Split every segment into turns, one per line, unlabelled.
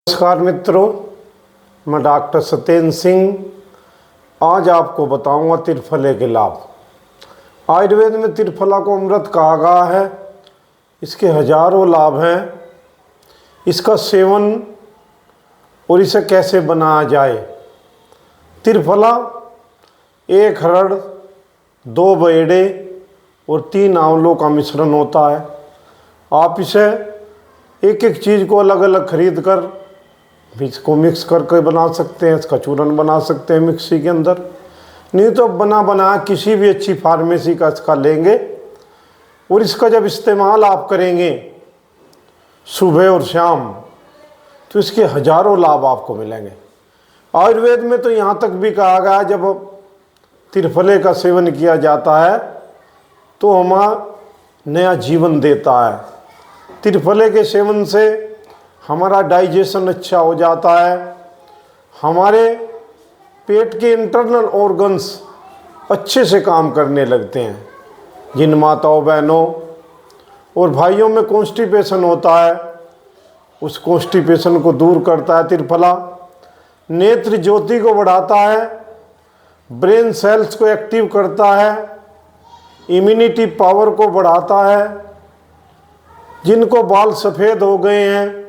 नमस्कार मित्रों, मैं डॉक्टर सत्येंद्र सिंह आज आपको बताऊंगा त्रिफले के लाभ। आयुर्वेद में त्रिफला को अमृत कहा गया है। इसके हजारों लाभ हैं। इसका सेवन और इसे कैसे बनाया जाए। त्रिफला 1 हरड़, 2 बेड़े और 3 आंवलों का मिश्रण होता है। आप इसे एक एक चीज़ को अलग अलग खरीद कर इसको मिक्स करके बना सकते हैं। इसका चूरन बना सकते हैं मिक्सी के अंदर, नहीं तो बना किसी भी अच्छी फार्मेसी का इसका लेंगे और इसका जब इस्तेमाल आप करेंगे सुबह और शाम तो इसके हजारों लाभ आपको मिलेंगे। आयुर्वेद में तो यहाँ तक भी कहा गया जब त्रिफले का सेवन किया जाता है तो हमारा नया जीवन देता है। त्रिफले के सेवन से हमारा डाइजेशन अच्छा हो जाता है। हमारे पेट के इंटरनल ऑर्गन्स अच्छे से काम करने लगते हैं। जिन माताओं बहनों और भाइयों में कॉन्स्टिपेशन होता है उस कॉन्स्टिपेशन को दूर करता है त्रिफला। नेत्र ज्योति को बढ़ाता है, ब्रेन सेल्स को एक्टिव करता है, इम्यूनिटी पावर को बढ़ाता है। जिनको बाल सफ़ेद हो गए हैं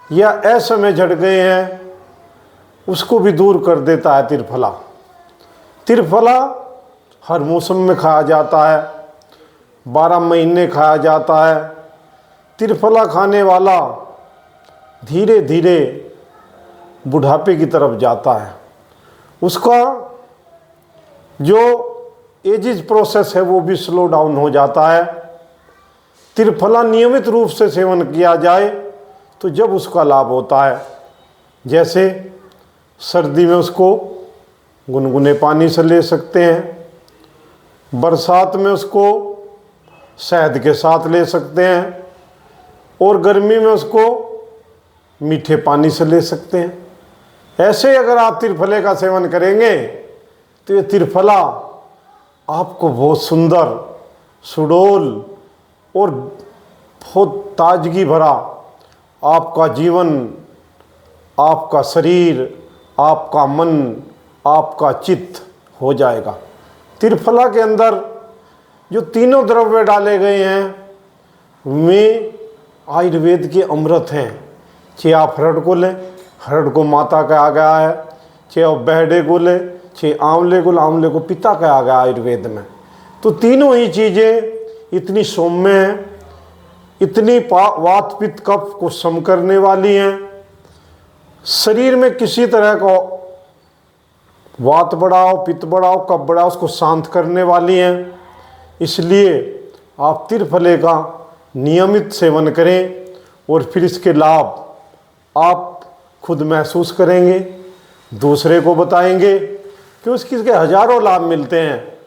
या असमय झड़ गए हैं उसको भी दूर कर देता है त्रिफला। त्रिफला हर मौसम में खाया जाता है, 12 महीने खाया जाता है। त्रिफला खाने वाला धीरे धीरे बुढ़ापे की तरफ जाता है। उसका जो एजिज प्रोसेस है वो भी स्लो डाउन हो जाता है। त्रिफला नियमित रूप से सेवन किया जाए तो जब उसका लाभ होता है, जैसे सर्दी में उसको गुनगुने पानी से ले सकते हैं, बरसात में उसको शहद के साथ ले सकते हैं और गर्मी में उसको मीठे पानी से ले सकते हैं। ऐसे अगर आप त्रिफले का सेवन करेंगे तो ये त्रिफला आपको बहुत सुंदर, सुडौल और बहुत ताजगी भरा आपका जीवन, आपका शरीर, आपका मन, आपका चित्त हो जाएगा। त्रिफला के अंदर जो तीनों द्रव्य डाले गए हैं वे आयुर्वेद के अमृत हैं। चाहे आप हरड़ को लें, हरड़ को माता कहा गया है। चाहे आप बेहड़े को लें, चाहे आंवले को, आंवले को पिता कहा गया आयुर्वेद में। तो तीनों ही चीज़ें इतनी सौम्य हैं, इतनी वात पित्त कफ को सम करने वाली हैं। शरीर में किसी तरह का वात बढ़ाओ, पित्त बढ़ाओ, कफ बढ़ाओ, उसको शांत करने वाली हैं। इसलिए आप त्रिफले का नियमित सेवन करें और फिर इसके लाभ आप खुद महसूस करेंगे, दूसरे को बताएंगे कि इसके हजारों लाभ मिलते हैं।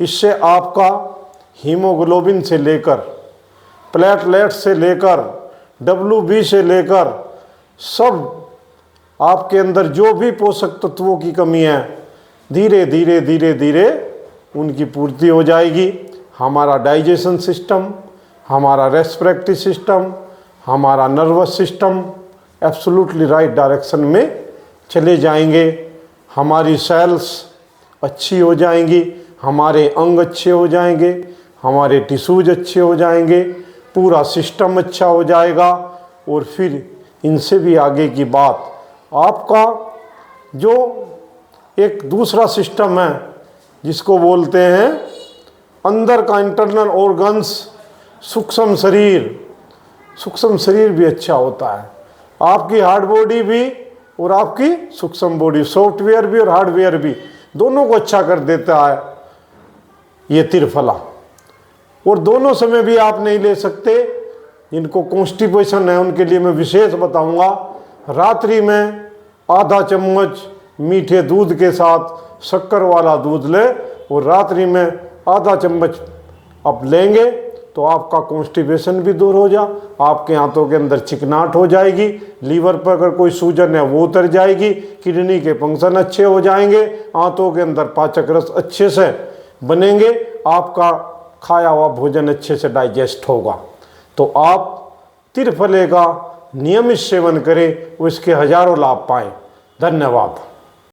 इससे आपका हीमोग्लोबिन से लेकर प्लेटलेट से लेकर WB से लेकर सब आपके अंदर जो भी पोषक तत्वों की कमी है धीरे धीरे धीरे धीरे उनकी पूर्ति हो जाएगी। हमारा डाइजेशन सिस्टम, हमारा रेस्पिरेटरी सिस्टम, हमारा nervous system absolutely right direction में चले जाएंगे। हमारी सेल्स अच्छी हो जाएंगी, हमारे अंग अच्छे हो जाएंगे, हमारे टिश्यूज अच्छे हो जाएंगे, पूरा सिस्टम अच्छा हो जाएगा। और फिर इनसे भी आगे की बात, आपका जो एक दूसरा सिस्टम है जिसको बोलते हैं अंदर का इंटरनल ऑर्गन्स, सूक्ष्म शरीर भी अच्छा होता है। आपकी हार्ड बॉडी भी और आपकी सूक्ष्म बॉडी, सॉफ्टवेयर भी और हार्डवेयर भी, दोनों को अच्छा कर देता है ये त्रिफला। और दोनों समय भी आप नहीं ले सकते। इनको कॉन्स्टिपेशन है उनके लिए मैं विशेष बताऊंगा। रात्रि में आधा चम्मच मीठे दूध के साथ शक्कर वाला दूध ले और रात्रि में आधा चम्मच आप लेंगे तो आपका कॉन्स्टिपेशन भी दूर हो जा, आपके हाथों के अंदर चिकनाहट हो जाएगी, लीवर पर अगर कोई सूजन है वो उतर जाएगी, किडनी के फंक्शन अच्छे हो जाएंगे, हाथों के अंदर पाचक रस अच्छे से बनेंगे, आपका खाया हुआ भोजन अच्छे से डाइजेस्ट होगा। तो आप त्रिफले का नियमित सेवन करे वो इसके हजारों लाभ पाएं। धन्यवाद।